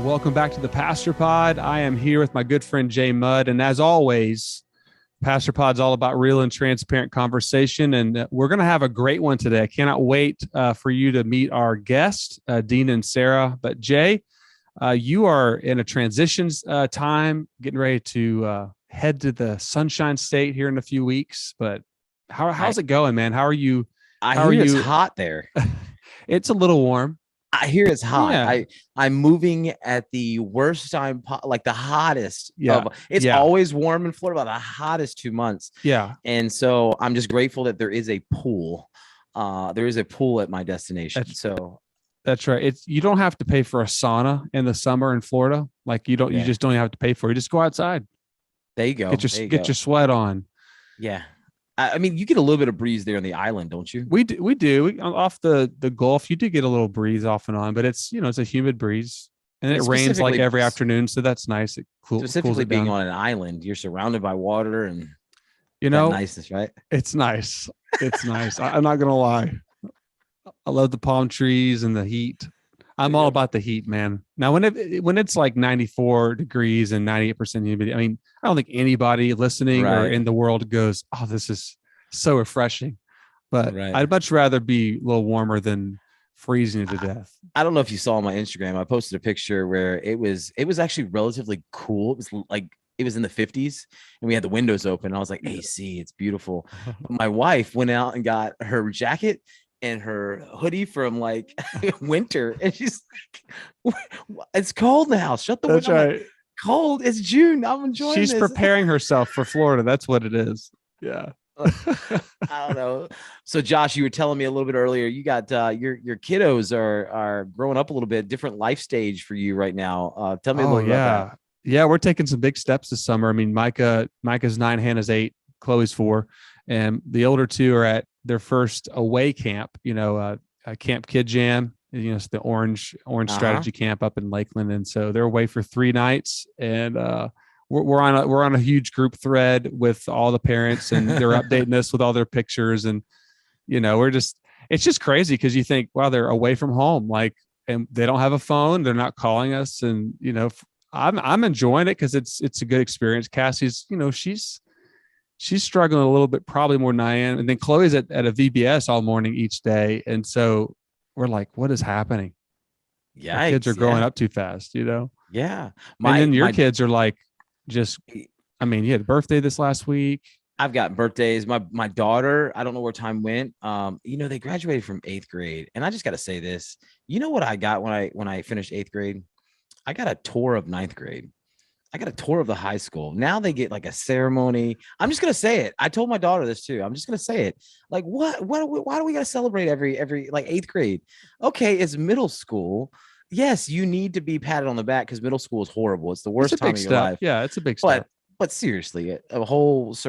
Welcome back to the Pastor Pod. I am here with my good friend Jay Mudd, and as always, Pastor Pod's all about real and transparent conversation, and we're going to have a great one today. I cannot wait for you to meet our guest, Dean Inserra. But Jay, you are in a transitions time, getting ready to head to the Sunshine State here in a few weeks. But how's it going, man? How are you? I hear it's hot there. It's a little warm. I hear it's hot. Yeah. I'm moving at the worst time, like the hottest. Yeah. It's always warm in Florida, about the hottest 2 months. Yeah. And so I'm just grateful that there is a pool. There is a pool at my destination. That's right. You don't have to pay for a sauna in the summer in Florida. Like you just don't have to pay for it. You just go outside. There you go. Get your sweat on. Yeah. I mean, you get a little bit of breeze there on the island, don't you? We do. Off the Gulf, you do get a little breeze off and on, but it's a humid breeze, and it rains like every afternoon, so that's nice. It specifically cools being on an island, you're surrounded by water and niceness, right? It's nice. It's nice. I'm not gonna lie. I love the palm trees and the heat. I'm all about the heat, man. Now, when it's like 94 degrees and 98% humidity, I mean, I don't think anybody listening or in the world goes, "Oh, this is so refreshing." But I'd much rather be a little warmer than freezing to death. I don't know if you saw on my Instagram. I posted a picture where it was actually relatively cool. It was in the 50s, and we had the windows open. I was like, AC, it's beautiful. But my wife went out and got her jacket and her hoodie from like winter, and she's like, "It's cold in the house. Shut the window." That's right. Like, cold. It's June. I'm enjoying. She's preparing herself for Florida. That's what it is. Yeah. I don't know. So Josh, you were telling me a little bit earlier, you got your kiddos are growing up a little bit, different life stage for you right now. Tell me a little bit about that. Yeah, we're taking some big steps this summer. I mean, Micah's 9, Hannah's 8, Chloe's 4, and the older two are at their first away camp, Camp Kid Jam. It's the Orange Strategy Camp up in Lakeland, and so they're away for 3 nights. And we're on a huge group thread with all the parents, and they're updating us with all their pictures. And it's just crazy because you think, wow, they're away from home, and they don't have a phone, they're not calling us, and I'm enjoying it because it's a good experience. Cassie's, she's struggling a little bit, probably more than I am. And then Chloe's at a VBS all morning each day. And so we're like, what is happening? Yeah. Our kids are growing up too fast, Yeah. And then your kids are like, you had a birthday this last week. I've got birthdays. My daughter, I don't know where time went. They graduated from 8th grade. And I just got to say this, you know what I got when I finished 8th grade? I got a tour of 9th grade. I got a tour of the high school. Now they get like a ceremony. I'm just going to say it. I told my daughter this too. I'm just going to say it. Like, why do we got to celebrate every like 8th grade? Okay. It's middle school. Yes. You need to be patted on the back because middle school is horrible. It's the worst time of your life. Yeah. It's a big step. But seriously, there was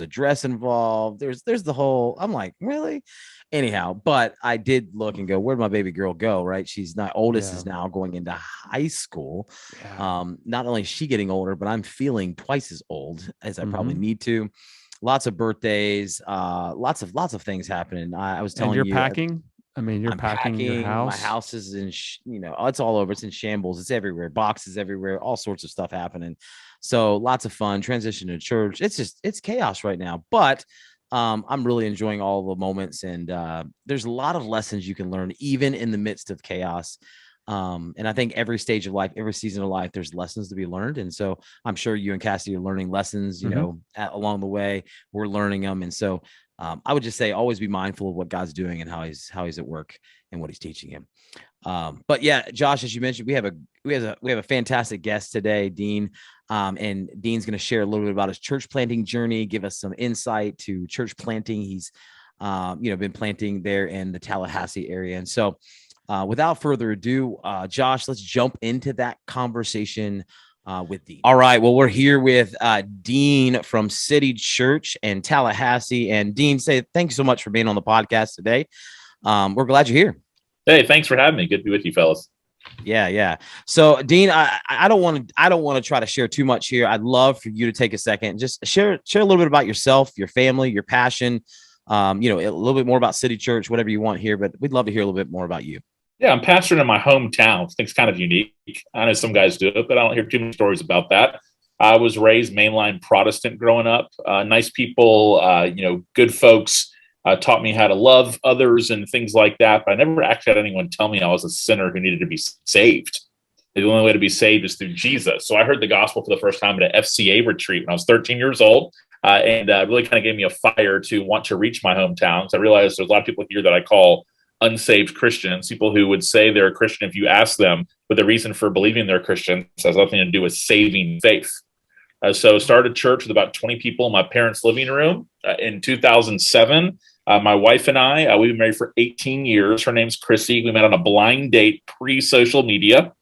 a dress involved. There's the whole, I'm like, really? Anyhow, but I did look and go, where'd my baby girl go? Right. She's not oldest is now going into high school. Yeah. Not only is she getting older, but I'm feeling twice as old as I probably need to. Lots of birthdays, lots of things happening. I was telling you. You're packing? I'm packing your house. My house is in, it's all over. It's in shambles. It's everywhere. Boxes everywhere. All sorts of stuff happening. So lots of fun. Transition to church. It's chaos right now. But I'm really enjoying all the moments. And there's a lot of lessons you can learn, even in the midst of chaos. And I think every stage of life, every season of life, there's lessons to be learned. And so I'm sure you and Cassie are learning lessons, along the way. We're learning them. And so I would just say always be mindful of what God's doing and how he's at work and what he's teaching him. But yeah, Josh, as you mentioned, we have a fantastic guest today, Dean. And Dean's going to share a little bit about his church planting journey, give us some insight to church planting. He's been planting there in the Tallahassee area. And so without further ado, Josh, let's jump into that conversation with Dean. All right. Well, we're here with Dean from City Church in Tallahassee. And Dean, thank you so much for being on the podcast today. We're glad you're here. Hey, thanks for having me. Good to be with you, fellas. Yeah. So, Dean, I don't want to try to share too much here. I'd love for you to take a second, just share a little bit about yourself, your family, your passion. A little bit more about City Church, whatever you want here. But we'd love to hear a little bit more about you. Yeah, I'm pastoring in my hometown. I think it's kind of unique. I know some guys do it, but I don't hear too many stories about that. I was raised mainline Protestant growing up. Nice people, good folks. Taught me how to love others and things like that. But I never actually had anyone tell me I was a sinner who needed to be saved. The only way to be saved is through Jesus. So I heard the gospel for the first time at an FCA retreat when I was 13 years old. And really kind of gave me a fire to want to reach my hometown. So I realized there's a lot of people here that I call unsaved Christians, people who would say they're a Christian if you ask them, but the reason for believing they're Christians has nothing to do with saving faith. So started a church with about 20 people in my parents' living room in 2007. My wife and I, we've been married for 18 years. Her name's Chrissy. We met on a blind date pre-social media,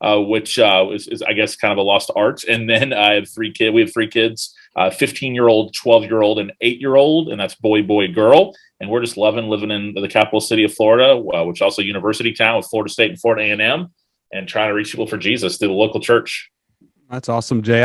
which is, I guess, kind of a lost art. And then I have 3 kids. We have 3 kids, 15-year-old, 12-year-old, and 8-year-old, and that's boy, boy, girl. And we're just living in the capital city of Florida, which is also a university town with Florida State and Florida A&M, and trying to reach people for Jesus through the local church. That's awesome, Jay.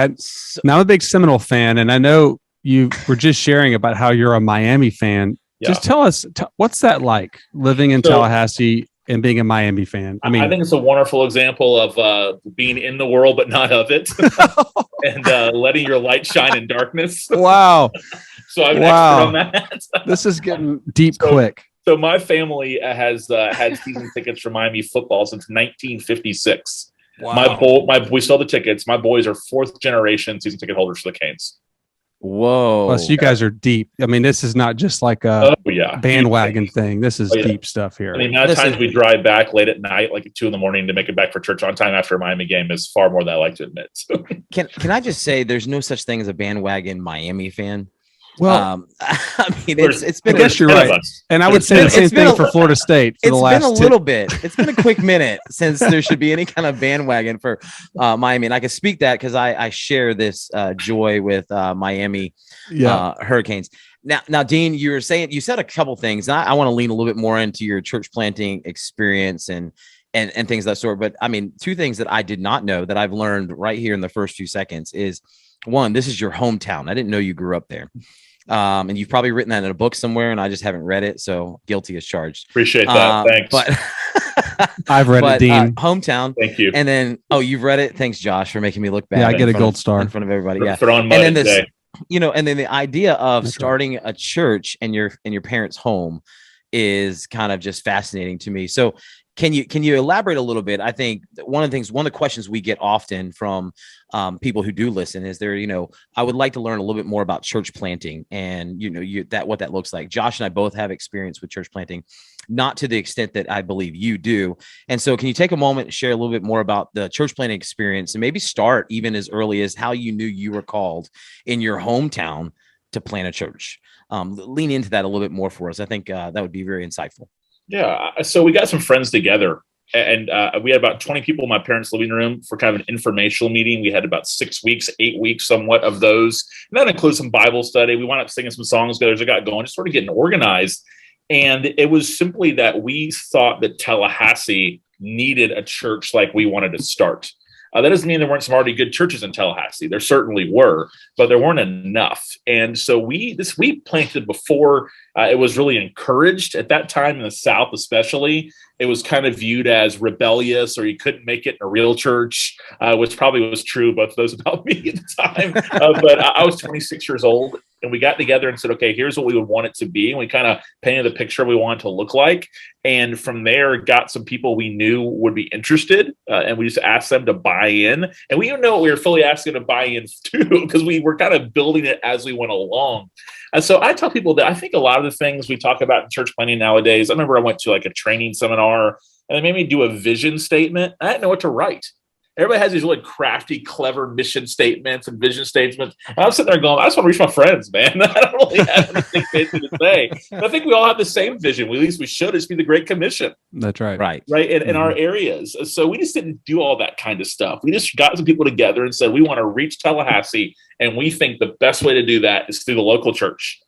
Now I'm a big Seminole fan, and I know you were just sharing about how you're a Miami fan. Yeah. Just tell us, what's that like, living in Tallahassee and being a Miami fan? I think it's a wonderful example of being in the world but not of it, and letting your light shine in darkness. Wow. So I'm an expert on that. This is getting deep quick. So my family has had season tickets for Miami football since 1956. Wow. We still have the tickets. My boys are 4th generation season ticket holders for the Canes. Whoa. Plus, you guys are deep. I mean, this is not just like a bandwagon thing. This is deep stuff here. I mean, the amount of times we drive back late at night, like at 2 a.m. to make it back for church on time after a Miami game is far more than I like to admit. So. Can I just say there's no such thing as a bandwagon Miami fan? Well, I mean, it's been. I guess you're right, and I would say the same thing for Florida State. It's been a little bit. It's been a quick minute since there should be any kind of bandwagon for Miami, and I can speak that because I share this joy with Miami Hurricanes. Now, Dean, you said a couple things, and I want to lean a little bit more into your church planting experience and things of that sort. But I mean, 2 things that I did not know that I've learned right here in the first few seconds is, 1, this is your hometown. I didn't know you grew up there. And you've probably written that in a book somewhere, and I just haven't read it. So guilty as charged. Appreciate that. Thanks. But I've read it, Dean. Hometown. Thank you. And then, you've read it. Thanks, Josh, for making me look bad. Yeah, I get a gold star in front of everybody. Yeah. And then this, and then the idea of starting a church in your parents' home is kind of just fascinating to me. So can you elaborate a little bit? I think one of the questions we get often from people who do listen is I would like to learn a little bit more about church planting and what that looks like. Josh and I both have experience with church planting, not to the extent that I believe you do. And so can you take a moment and share a little bit more about the church planting experience and maybe start even as early as how you knew you were called in your hometown to plant a church? Lean into that a little bit more for us. I think that would be very insightful. Yeah. So we got some friends together, and we had about 20 people in my parents' living room for kind of an informational meeting. We had about 6 weeks, 8 weeks, somewhat of those. And that includes some Bible study. We wound up singing some songs together as it got going, just sort of getting organized. And it was simply that we thought that Tallahassee needed a church like we wanted to start. That doesn't mean there weren't some already good churches in Tallahassee. There certainly were, but there weren't enough. And so we planted before it was really encouraged at that time in the South, especially. It was kind of viewed as rebellious, or you couldn't make it in a real church, which probably was true, both of those about me at the time. But I was 26 years old, and we got together and said, okay, here's what we would want it to be. And we kind of painted the picture we want it to look like. And from there, got some people we knew would be interested. And we just asked them to buy in. And we didn't know what we were fully asking to buy in to, because we were kind of building it as we went along. And so I tell people that I think a lot of the things we talk about in church planting nowadays, I remember I went to like a training seminar and they made me do a vision statement. I didn't know what to write. Everybody has these really crafty, clever mission statements and vision statements. And I'm sitting there going, I just want to reach my friends, man. I don't really have anything fancy to say. But I think we all have the same vision. At least we should. It's be the Great Commission. That's right. Right. In our areas. So we just didn't do all that kind of stuff. We just got some people together and said, we want to reach Tallahassee. And we think the best way to do that is through the local church.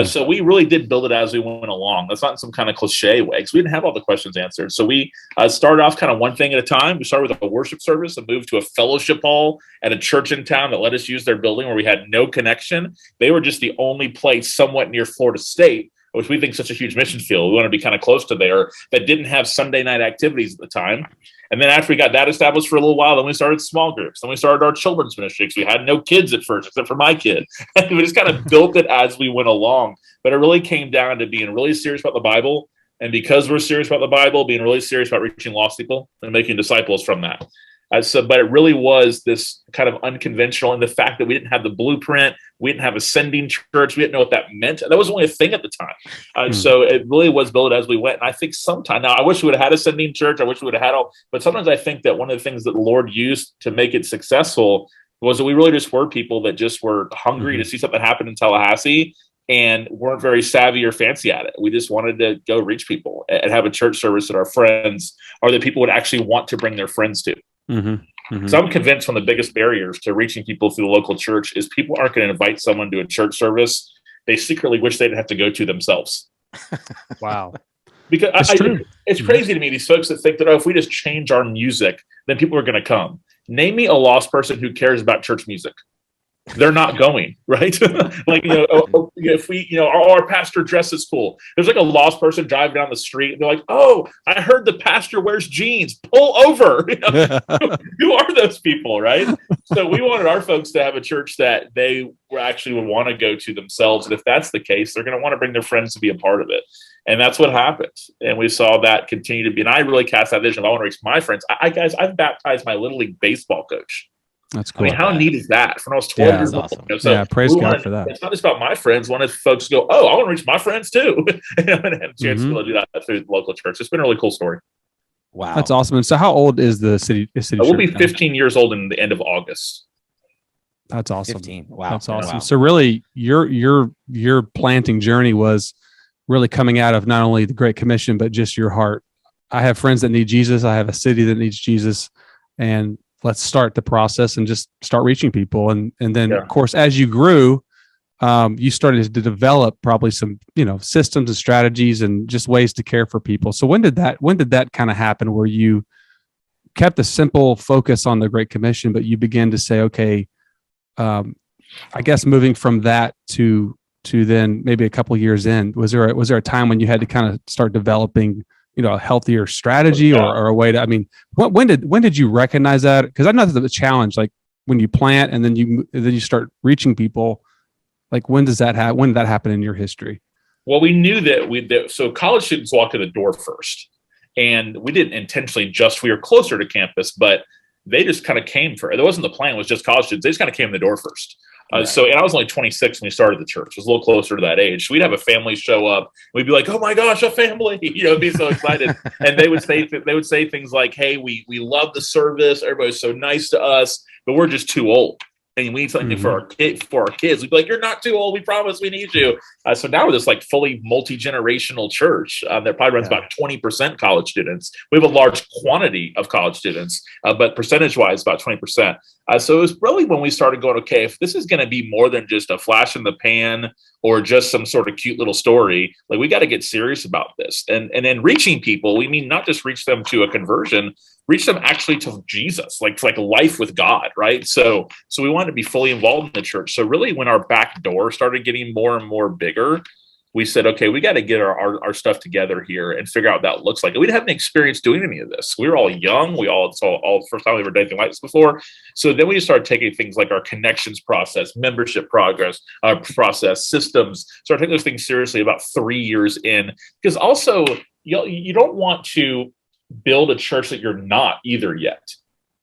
So we really did build it as we went along. That's not in some kind of cliche way, because we didn't have all the questions answered. So we started off kind of one thing at a time. We started with a worship service and moved to a fellowship hall at a church in town that let us use their building where we had no connection. They were just the only place somewhat near Florida State which we think is such a huge mission field. We want to be kind of close to there, that didn't have Sunday night activities at the time. And then after we got that established for a little while, then we started small groups. Then we started our children's ministry, because we had no kids at first, except for my kid. And we just kind of built it as we went along. But it really came down to being really serious about the Bible. And because we're serious about the Bible, being really serious about reaching lost people and making disciples from that. But it really was this kind of unconventional, and the fact that we didn't have the blueprint, we didn't have ascending church, we didn't know what that meant. That was only a thing at the time. So it really was built as we went. And I think sometime now, I wish we would have had ascending church. I wish we would have had all, but sometimes I think that one of the things that the Lord used to make it successful was that we really just were people that just were hungry to see something happen in Tallahassee and weren't very savvy or fancy at it. We just wanted to go reach people and have a church service that our friends, or that people would actually want to bring their friends to. So I'm convinced one of the biggest barriers to reaching people through the local church is people aren't going to invite someone to a church service they secretly wish they'd have to go to themselves. Wow. Because it's crazy to me, these folks that think that, if we just change our music, then people are going to come. Name me a lost person who cares about church music. They're not going, right? Like, if we, our pastor dresses cool. There's like a lost person driving down the street and they're like, oh, I heard the pastor wears jeans. Pull over. Who are those people, right? So we wanted our folks to have a church that they actually would want to go to themselves. And if that's the case, they're going to want to bring their friends to be a part of it. And that's what happened. And we saw that continue to be. And I really cast that vision of, I want to reach my friends. Guys, I've baptized my Little League baseball coach. That's cool. I mean, how neat is that? When I was 12 years old. Awesome. So praise God for that. It's not just about my friends. One of folks go, oh, I want to reach my friends too. And have a chance to be able to do that through the local church. It's been a really cool story. Wow. That's awesome. And so how old is the city We'll be 15 years old in the end of August. That's awesome. 15. Wow. That's awesome. Wow. So really your planting journey was really coming out of not only the Great Commission, but just your heart. I have friends that need Jesus. I have a city that needs Jesus. And let's start the process and just start reaching people. And then of course, as you grew, you started to develop probably some, systems and strategies and just ways to care for people. So when did that kind of happen, where you kept a simple focus on the Great Commission, but you began to say, okay, I guess moving from that to then maybe a couple of years in, was there a time when you had to kind of start developing a healthier strategy or a way to, when did you recognize that? Because I know that's a challenge, like when you plant and then you start reaching people, like when did that happen in your history? Well, we knew that so college students walk to the door first, and we didn't intentionally we were closer to campus, but they just kind of came there wasn't the plan, it was just college students. They just kind of came in the door first. So, and I was only 26 when we started the church. It was a little closer to that age. We'd have a family show up. We'd be like, "Oh my gosh, a family!" Be so excited. And they would say things like, "Hey, we love the service. Everybody's so nice to us, but we're just too old, and we need something for our kids." We'd be like, "You're not too old. We promise. We need you." So now we're this like fully multi-generational church that probably runs about 20% college students. We have a large quantity of college students, but percentage-wise, about 20%. So it was really when we started going, okay, if this is going to be more than just a flash in the pan or just some sort of cute little story, like we got to get serious about this. And then reaching people, we mean not just reach them to a conversion, reach them actually to Jesus, like life with God, right? So we wanted to be fully involved in the church. So really when our back door started getting more and more bigger, we said, okay, we got to get our stuff together here and figure out what that looks like. And we didn't have any experience doing any of this. We were all young. It's all first time we ever done anything like this before. So then we started taking things like our connections process, membership process, systems, started taking those things seriously about 3 years in. Because also, you don't want to build a church that you're not either yet.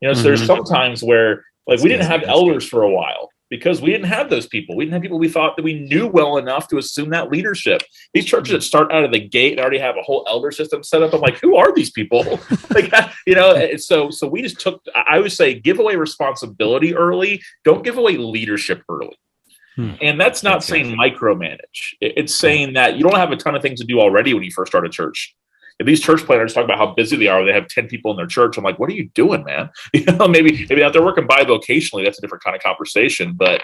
So there's sometimes where we didn't have elders for a while, because we didn't have those people. We didn't have people we thought that we knew well enough to assume that leadership. These churches that start out of the gate and already have a whole elder system set up, I'm like, who are these people? So we just I would say, give away responsibility early. Don't give away leadership early. And that's not saying micromanage. It's saying that you don't have a ton of things to do already when you first start a church. If these church planners talk about how busy they are, they have 10 people in their church. I'm like, what are you doing, man? Maybe out there working bivocationally, that's a different kind of conversation. But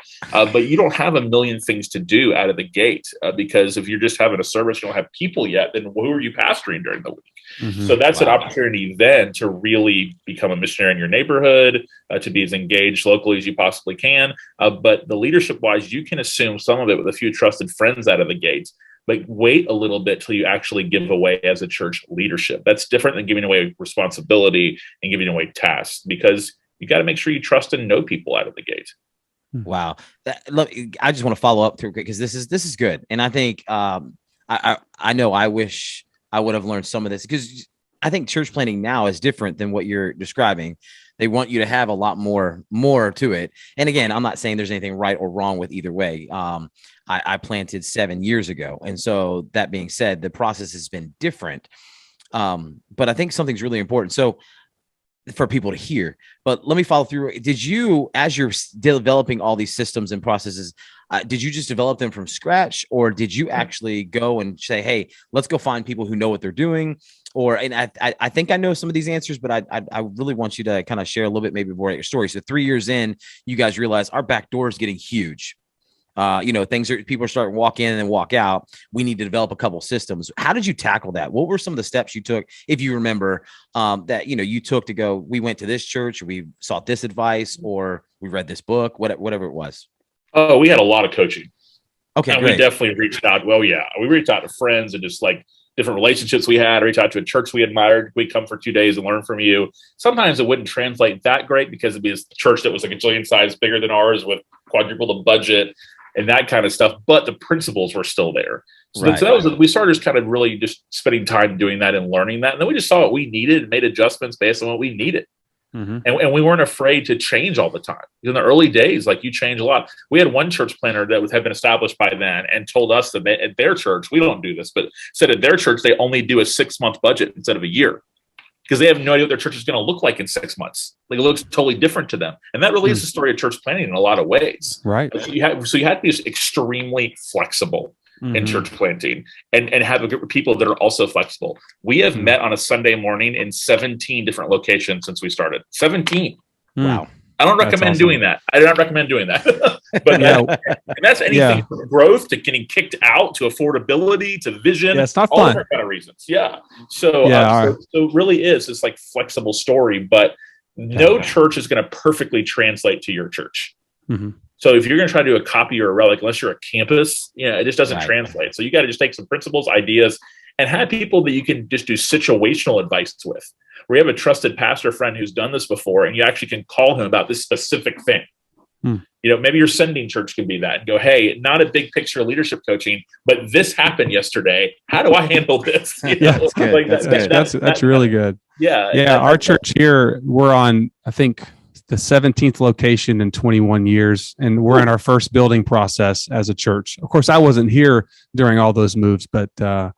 you don't have a million things to do out of the gate, because if you're just having a service, you don't have people yet, then who are you pastoring during the week? So that's an opportunity then to really become a missionary in your neighborhood, to be as engaged locally as you possibly can. But the leadership wise, you can assume some of it with a few trusted friends out of the gate. Like, wait a little bit till you actually give away as a church leadership. That's different than giving away responsibility and giving away tasks, because you got to make sure you trust and know people out of the gate. Wow. I just want to follow up through, because this is good. And I think I know I wish I would have learned some of this, because I think church planting now is different than what you're describing. They want you to have a lot more to it. And again, I'm not saying there's anything right or wrong with either way. I planted 7 years ago. And so that being said, the process has been different. But I think something's really important. So for people to hear, but let me follow through. Did you, as you're developing all these systems and processes, did you just develop them from scratch, or did you actually go and say, hey, let's go find people who know what they're doing? Or, and I think I know some of these answers, but I really want you to kind of share a little bit, maybe more of your story. So 3 years in, you guys realize our back door is getting huge. People are starting to walk in and walk out. We need to develop a couple systems. How did you tackle that? What were some of the steps you took, if you remember, that, you took to go, we went to this church, or we sought this advice, or we read this book, whatever it was? Oh, we had a lot of coaching. Okay. And great. we definitely reached out. Well, yeah, we reached out to friends and just like different relationships we had, reach out to a church we admired. We'd come for 2 days and learn from you. Sometimes it wouldn't translate that great, because it'd be a church that was like a gajillion size bigger than ours with quadruple the budget and that kind of stuff. But the principles were still there. So we started just kind of really just spending time doing that and learning that. And then we just saw what we needed and made adjustments based on what we needed. Mm-hmm. And we weren't afraid to change all the time. In the early days, like, you change a lot. We had one church planner that had been established by then and told us that at their church, we don't do this, but said at their church, they only do a 6-month budget instead of a year, because they have no idea what their church is going to look like in 6 months. Like, it looks totally different to them. And that really is the story of church planning in a lot of ways. Right. So you had to be just extremely flexible in church planting, and have a group of people that are also flexible. We have met on a Sunday morning in 17 different locations since we started. 17. Wow. I don't recommend doing that. I do not recommend doing that. But and that's anything from growth to getting kicked out to affordability to vision. Yeah, it's not all fun. different kind of reasons. Yeah. So it really is this like flexible story, but no church is going to perfectly translate to your church. Mm-hmm. So if you're going to try to do a copy or a relic, unless you're a campus, it just doesn't translate. So you got to just take some principles, ideas, and have people that you can just do situational advice with. We have a trusted pastor friend who's done this before, and you actually can call him about this specific thing. Maybe your sending church can be that, and go, hey, not a big picture leadership coaching, but this happened yesterday. How do I handle this? That's good. Like that's really good. Yeah. Our church here, we're on, I think, the 17th location in 21 years. And we're in our first building process as a church. Of course, I wasn't here during all those moves, but yeah,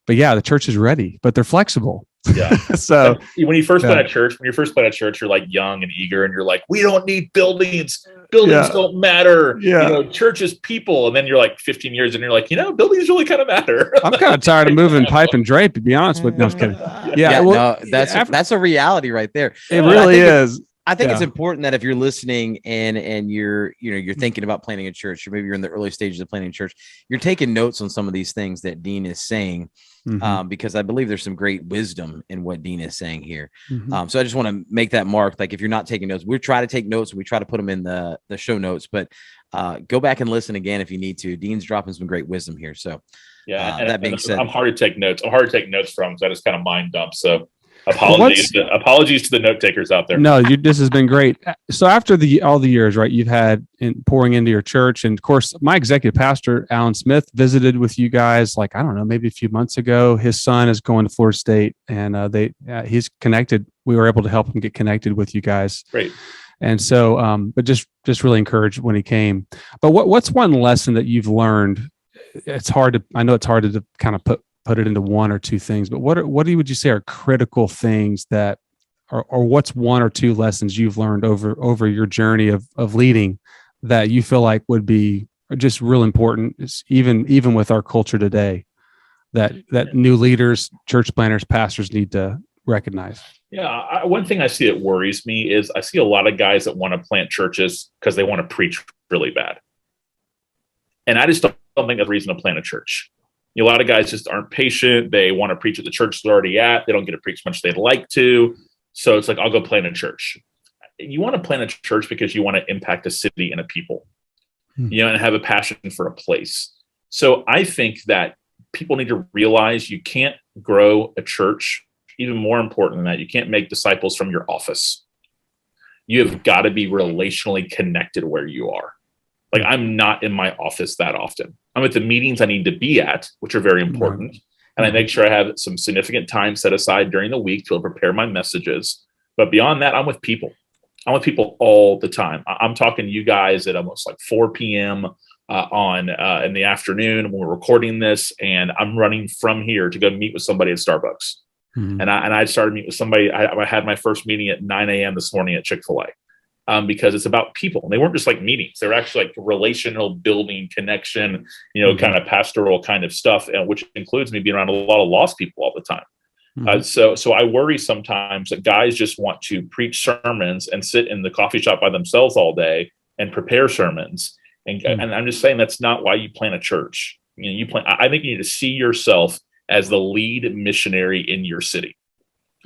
the church is ready, but they're flexible. Yeah. So when you first plant a church, you're like young and eager, and you're like, we don't need buildings. Buildings don't matter. Yeah. Church is people. And then you're like 15 years and you're like, buildings really kind of matter. I'm kind of tired of moving pipe and drape, to be honest with you. No, I'm kidding. That's a reality right there. It really is. I think it's important that if you're listening and you're thinking about planning a church, or maybe you're in the early stages of planning a church, you're taking notes on some of these things that Dean is saying, because I believe there's some great wisdom in what Dean is saying here. So I just want to make that mark. Like, if you're not taking notes, we try to take notes. We try to put them in the show notes, but go back and listen again if you need to. Dean's dropping some great wisdom here. So that being said, I'm hard to take notes. From, so I just kind of mind dump. So apologies to the note takers out there. No, this has been great. So after all the years, right, you've had pouring into your church, and of course, my executive pastor, Alan Smith, visited with you guys, like, I don't know, maybe a few months ago. His son is going to Florida State, and he's connected. We were able to help him get connected with you guys. Great. And so, but just really encouraged when he came. But what's one lesson that you've learned? I know it's hard to kind of put it into one or two things, but what would you say are critical things that, or what's one or two lessons you've learned over your journey of leading that you feel like would be just real important, even with our culture today, that new leaders, church planners, pastors need to recognize? Yeah. One thing I see that worries me is I see a lot of guys that want to plant churches because they want to preach really bad. And I just don't think that's a reason to plant a church. A lot of guys just aren't patient. They want to preach at the church they're already at. They don't get to preach much they'd like to. So it's like, I'll go plant a church. You want to plant a church because you want to impact a city and a people, and have a passion for a place. So I think that people need to realize you can't grow a church. Even more important than that, you can't make disciples from your office. You have got to be relationally connected where you are. Like, I'm not in my office that often. I'm at the meetings I need to be at, which are very important. Right. And I make sure I have some significant time set aside during the week to prepare my messages. But beyond that, I'm with people. I'm with people all the time. I'm talking to you guys at almost like 4 p.m. In the afternoon when we're recording this, and I'm running from here to go meet with somebody at Starbucks. Mm-hmm. And I started meeting with somebody. I had my first meeting at 9 a.m. this morning at Chick-fil-A, because it's about people. And they weren't just like meetings; they were actually like relational building, connection, mm-hmm. kind of pastoral kind of stuff, which includes me being around a lot of lost people all the time. Mm-hmm. So I worry sometimes that guys just want to preach sermons and sit in the coffee shop by themselves all day and prepare sermons. And I'm just saying that's not why you plant a church. I think you need to see yourself as the lead missionary in your city.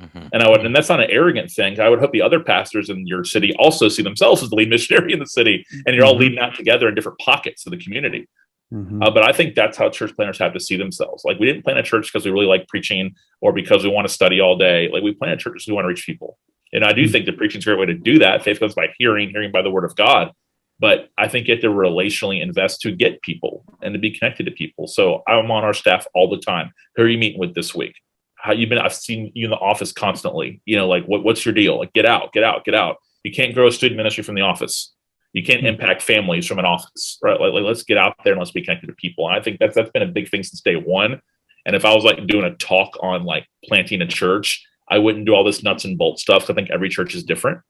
Mm-hmm. And that's not an arrogant thing. I would hope the other pastors in your city also see themselves as the lead missionary in the city, and you're all leading out together in different pockets of the community. Mm-hmm. But I think that's how church planners have to see themselves. Like, we didn't plant a church because we really like preaching or because we want to study all day. Like, we plant a church because we want to reach people. And I do think that preaching is a great way to do that. Faith comes by hearing by the word of God. But I think you have to relationally invest to get people and to be connected to people. So I'm on our staff all the time. Who are you meeting with this week? How you been? I've seen you in the office constantly. Like, what's your deal? Like, get out. You can't grow a student ministry from the office. You can't impact families from an office, right? Like, let's get out there and let's be connected to people. And I think that's been a big thing since day one. And if I was like doing a talk on like planting a church, I wouldn't do all this nuts and bolts stuff. I think every church is different.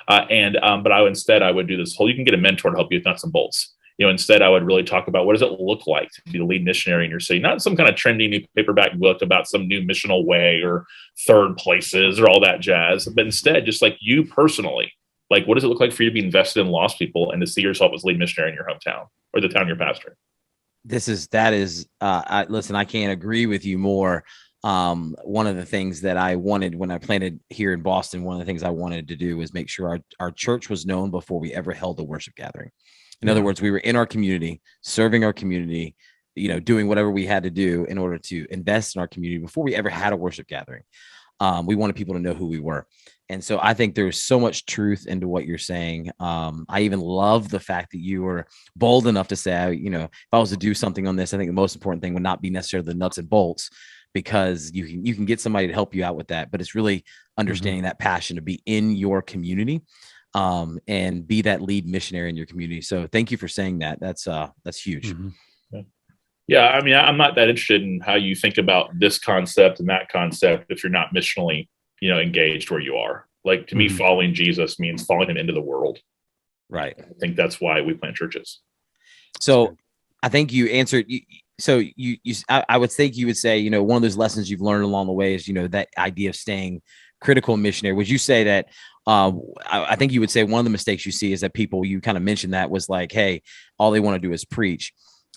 But I would do this whole, you can get a mentor to help you with nuts and bolts. Instead I would really talk about what does it look like to be the lead missionary in your city, not some kind of trendy new paperback book about some new missional way or third places or all that jazz, but instead just like you personally, like, what does it look like for you to be invested in lost people and to see yourself as lead missionary in your hometown or the town you're pastoring? Listen, I can't agree with you more. One of the things that I wanted when I planted here in Boston, one of the things I wanted to do was make sure our church was known before we ever held a worship gathering. In other words, we were in our community, serving our community, doing whatever we had to do in order to invest in our community before we ever had a worship gathering. We wanted people to know who we were. And so I think there's so much truth into what you're saying. I even love the fact that you were bold enough to say, if I was to do something on this, I think the most important thing would not be necessarily the nuts and bolts, because you can get somebody to help you out with that. But it's really understanding that passion to be in your community and be that lead missionary in your community. So thank you for saying that. That's huge. Mm-hmm. Yeah. I mean, I'm not that interested in how you think about this concept and that concept if you're not missionally, engaged where you are. Like, to me, following Jesus means following him into the world. Right. I think that's why we plant churches. So I think you answered. I would think you would say, one of those lessons you've learned along the way is, that idea of staying critical missionary. Would you say that? I think you would say one of the mistakes you see is that people, you kind of mentioned that, was like, hey, all they want to do is preach.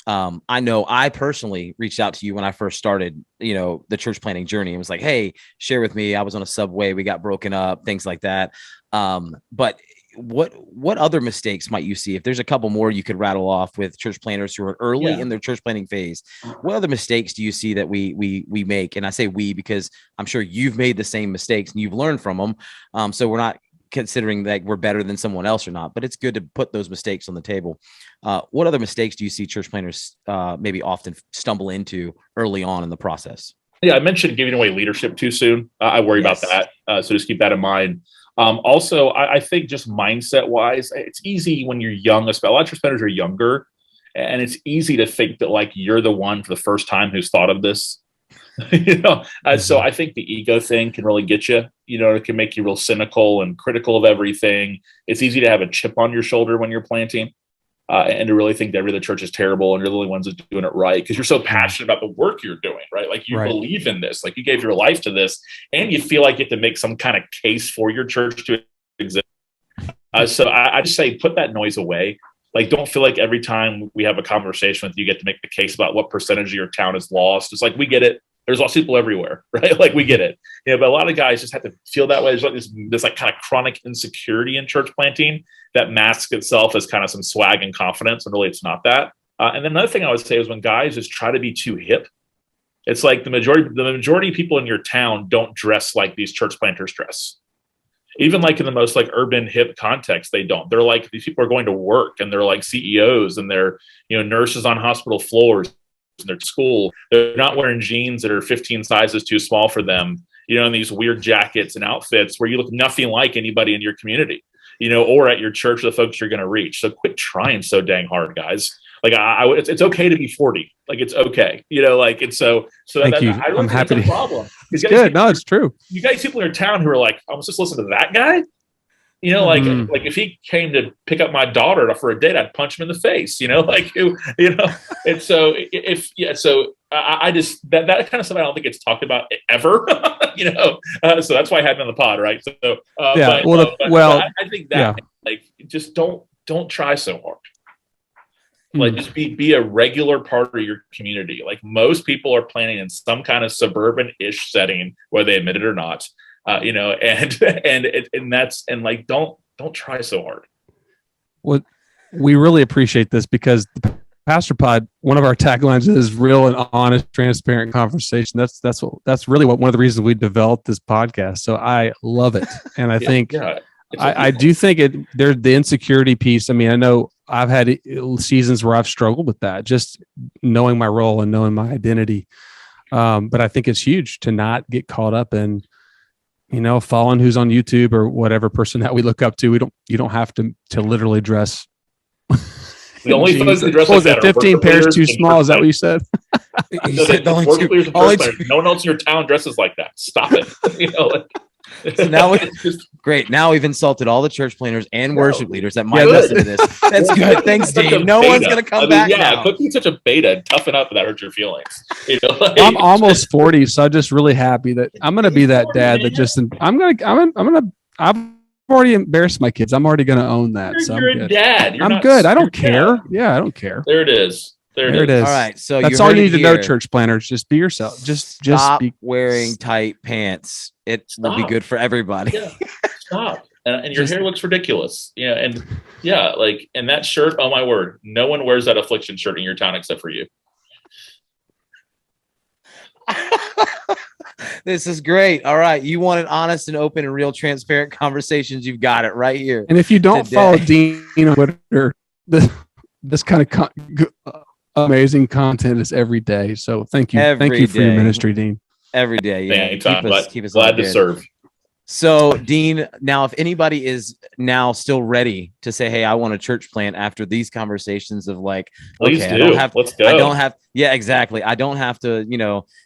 I know I personally reached out to you when I first started, the church planting journey, and was like, hey, share with me. I was on a subway. We got broken up, things like that. But what other mistakes might you see? If there's a couple more you could rattle off with church planners who are early in their church planting phase, what other mistakes do you see that we make? And I say we because I'm sure you've made the same mistakes and you've learned from them. So we're not considering that we're better than someone else or not, but it's good to put those mistakes on the table. What other mistakes do you see church planners maybe often stumble into early on in the process? Yeah, I mentioned giving away leadership too soon. I worry about that. So just keep that in mind. Also, I think just mindset wise, it's easy when you're young. A lot of church planners are younger, and it's easy to think that like you're the one for the first time who's thought of this. So I think the ego thing can really get you. It can make you real cynical and critical of everything. It's easy to have a chip on your shoulder when you're planting, and to really think that every other church is terrible and you're the only ones that are doing it right because you're so passionate about the work you're doing, right? Like you believe in this, like you gave your life to this, and you feel like you have to make some kind of case for your church to exist. So I just say put that noise away. Like, don't feel like every time we have a conversation with you, get to make the case about what percentage of your town is lost. It's like, we get it. There's lost people everywhere, right? Like, we get it. But a lot of guys just have to feel that way. There's like this like kind of chronic insecurity in church planting that masks itself as kind of some swag and confidence, and really it's not that. And then another thing I would say is when guys just try to be too hip, It's like the majority of people in your town don't dress like these church planters dress. Even like in the most like urban hip context, they don't. They're like, these people are going to work and they're like CEOs and they're, nurses on hospital floors in their school. They're not wearing jeans that are 15 sizes too small for them, in these weird jackets and outfits where you look nothing like anybody in your community, or at your church, the folks you're going to reach. So quit trying so dang hard, guys. Like it's okay to be 40. Like it's okay, and so Thank you. I don't I'm think happy that's to. a problem. It's good. No, it's true. You guys, people in your town who are like, I was just listening to that guy. Like if he came to pick up my daughter for a date, I'd punch him in the face. And so I just that kind of stuff I don't think it's talked about ever. So that's why I had him on the pod, right? So I think that like just don't try so hard. Like just be a regular part of your community. Like most people are planning in some kind of suburban-ish setting, whether they admit it or not. And like don't try so hard. Well, we really appreciate this because the Pastor Pod, one of our taglines is real and honest, transparent conversation. That's really one of the reasons we developed this podcast. So I love it, and I think I do think there's the insecurity piece. I mean, I know I've had seasons where I've struggled with that, just knowing my role and knowing my identity. But I think it's huge to not get caught up in, following who's on YouTube or whatever person that we look up to. You don't have to literally dress. The only folks that dress like that 15 pairs too small. Is that what you said? No one else in your town dresses like that. Stop it. So now great. Now we've insulted all the church planners and worship leaders that might listen to this. That's good. Thanks, Dean. No one's going to come back now. Quit being such a beta and toughen up if that hurts your feelings. I'm almost 40, so I'm just really happy that I'm going to be that dad that just I've already embarrassed my kids. I'm already going to own that. You're a dad. I'm good. I don't care. Yeah, I don't care. There it is. There it is. All right. So that's all you need to know, church planners. Just be yourself. Just stop wearing tight pants. It will be good for everybody. Yeah. Stop. And your hair looks ridiculous. Yeah. And and that shirt, oh my word, no one wears that affliction shirt in your town except for you. This is great. All right. You want an honest and open and real transparent conversations. You've got it right here. And if you don't follow Dean on Twitter, this kind of amazing content is every day. So thank you. Thank you for your ministry, Dean. Every day. Yeah. Keep us glad to serve. So, Dean, now if anybody is now still ready to say, hey, I want a church plant after these conversations of like, let's go. I don't have, yeah, exactly. I don't have to,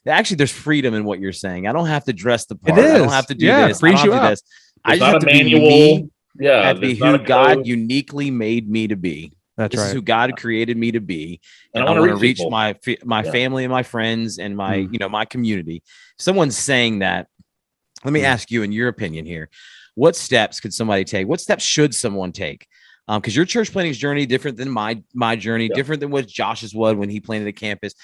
actually there's freedom in what you're saying. I don't have to dress the part. I don't have to do this. Frees you up. I just have to be me. Yeah. I have to be who God uniquely made me to be. This is who God created me to be. And I want to reach my family and my friends and my, my community. If someone's saying that, let me ask you, in your opinion here, what steps could somebody take? What steps should someone take? Because your church planting journey different than my journey, different than what Josh's was when he planted a campus.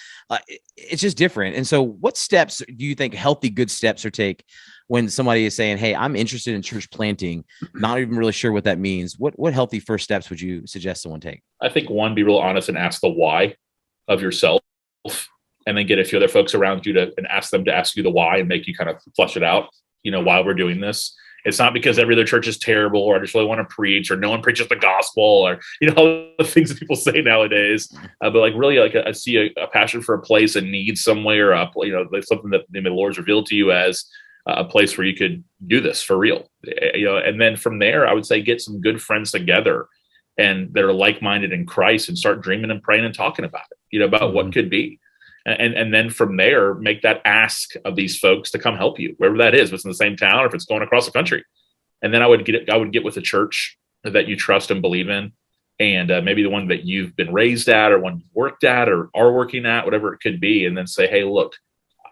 It's just different. And so what steps do you think healthy, good steps are take when somebody is saying, hey, I'm interested in church planting, not even really sure what that means? What healthy first steps would you suggest someone take? I think one, be real honest and ask the why of yourself, and then get a few other folks around you and ask them to ask you the why and make you kind of flush it out. Why we're doing this. It's not because every other church is terrible or I just really want to preach or no one preaches the gospel or, all the things that people say nowadays. But like really like I see a passion for a place, a need somewhere, like something that the Lord's revealed to you as a place where you could do this for real. And then from there, I would say get some good friends together and that are like-minded in Christ and start dreaming and praying and talking about it, about what could be. And then from there, make that ask of these folks to come help you, wherever that is, if it's in the same town or if it's going across the country. And then I would get with a church that you trust and believe in, and maybe the one that you've been raised at or one you've worked at or are working at, whatever it could be. And then say, hey, look,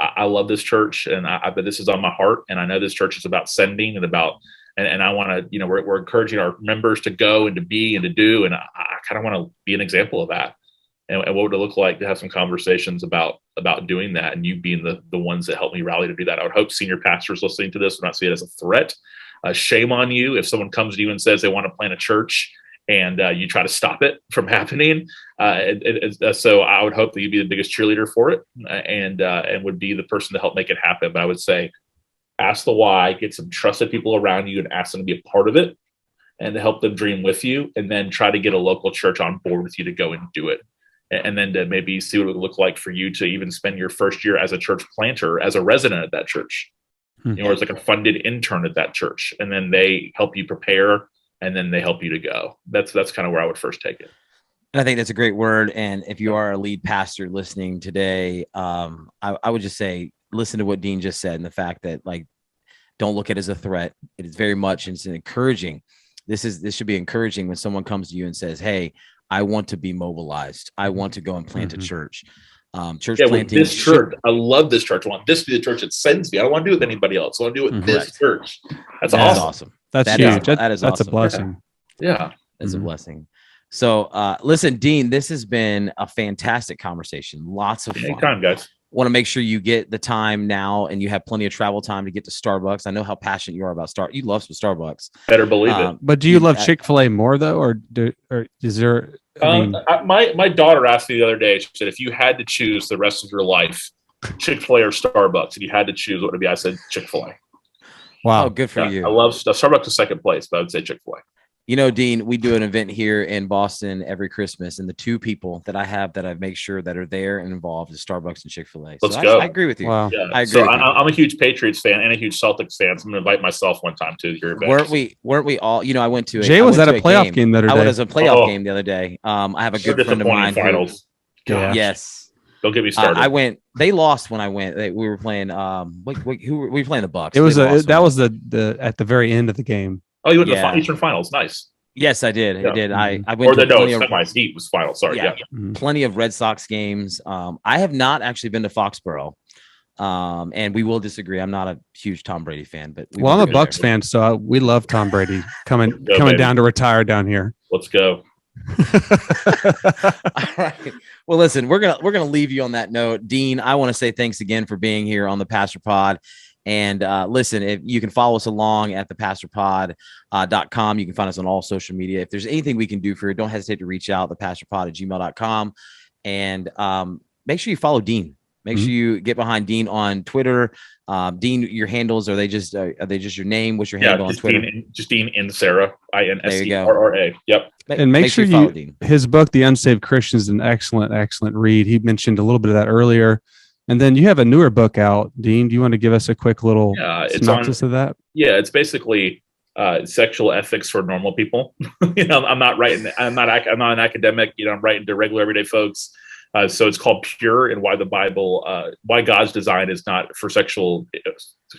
I love this church and I bet this is on my heart. And I know this church is about sending and about, and I want to, we're encouraging our members to go and to be and to do. And I kind of want to be an example of that. And what would it look like to have some conversations about doing that, and you being the ones that help me rally to do that? I would hope senior pastors listening to this would not see it as a threat. Shame on you if someone comes to you and says they want to plant a church and you try to stop it from happening. So I would hope that you'd be the biggest cheerleader for it, and would be the person to help make it happen. But I would say, ask the why, get some trusted people around you and ask them to be a part of it and to help them dream with you, and then try to get a local church on board with you to go and do it. And then to maybe see what it would look like for you to even spend your first year as a church planter, as a resident at that church, or as like a funded intern at that church. And then they help you prepare, and then they help you to go. That's kind of where I would first take it. And I think that's a great word. And if you are a lead pastor listening today, I would just say, listen to what Dean just said, and the fact that, like, don't look at it as a threat. It is very much, it's an encouraging. This should be encouraging when someone comes to you and says, hey, I want to be mobilized. I want to go and plant a church. Church planting. This church, I love this church. I want this to be the church that sends me. I don't want to do it with anybody else. I want to do it with this church. That's awesome. That's huge. That's awesome. a blessing. Yeah. That's a blessing. So listen, Dean, this has been a fantastic conversation. Lots of fun. Anytime, guys. Want to make sure you get the time now, and you have plenty of travel time to get to Starbucks. I know how passionate you are about You love some Starbucks. Better believe it. But do you love Chick-fil-A more though, or is there? My daughter asked me the other day. She said, if you had to choose the rest of your life, Chick-fil-A or Starbucks, and you had to choose, what would it be? I said Chick-fil-A. Wow, good for you. I love Starbucks is second place, but I would say Chick-fil-A. You know, Dean, we do an event here in Boston every Christmas, and the two people that I make sure that are there and involved is Starbucks and Chick-fil-A. So Let's go. I agree with you. Wow. Yeah. I agree. So I'm a huge Patriots fan and a huge Celtics fan. So I'm going to invite myself one time to your event. Weren't we all? You know, I went to. Jay was at a playoff game the other day. I was at a playoff game the other day. I have a good friend of mine. Finals. Yes. Don't get me started. I went. They lost when I went. We were playing. Who were we playing? The Bucks. It was that was the at the very end of the game. Oh, you went to the Eastern Finals. Nice. Yes, I did. Yeah. I did. I went to semis. Heat was final. Sorry. Yeah. Plenty of Red Sox games. I have not actually been to Foxborough. And we will disagree. I'm not a huge Tom Brady fan, but I'm a Bucks fan, so we love Tom Brady coming down to retire down here. Let's go. All right. Well, listen, we're gonna leave you on that note. Dean, I want to say thanks again for being here on the Pastor Pod. And listen, if you can follow us along at thepastorpod.com. You can find us on all social media. If there's anything we can do for you, don't hesitate to reach out, thepastorpod@gmail.com. And make sure you follow Dean. Make sure you get behind Dean on Twitter. Dean, your handles, are they just your name? What's your handle on Twitter? Dean Inserra, Inserra. Yep. And make sure you Dean. His book, The Unsaved Christian, is an excellent read. He mentioned a little bit of that earlier. And then you have a newer book out, Dean. Do you want to give us a quick little synopsis of that? Yeah, it's basically sexual ethics for normal people. I'm not an academic. I'm writing to regular everyday folks. So it's called Pure, and why God's design is not for sexual.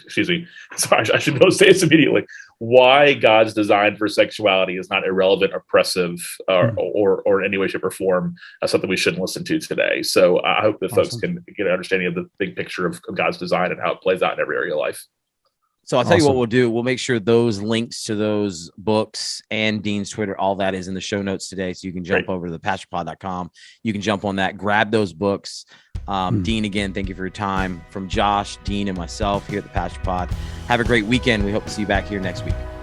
Excuse me. Sorry, I should say this immediately. Why God's design for sexuality is not irrelevant, oppressive, or in any way, shape, or form something we shouldn't listen to today. So I hope that folks can get an understanding of the big picture of God's design and how it plays out in every area of life. So I'll tell you what we'll do. We'll make sure those links to those books and Dean's Twitter, all that is in the show notes today. So you can jump over to thepastorpod.com. You can jump on that, grab those books. Dean, again, thank you for your time. From Josh, Dean, and myself here at the Pastor Pod. Have a great weekend. We hope to see you back here next week.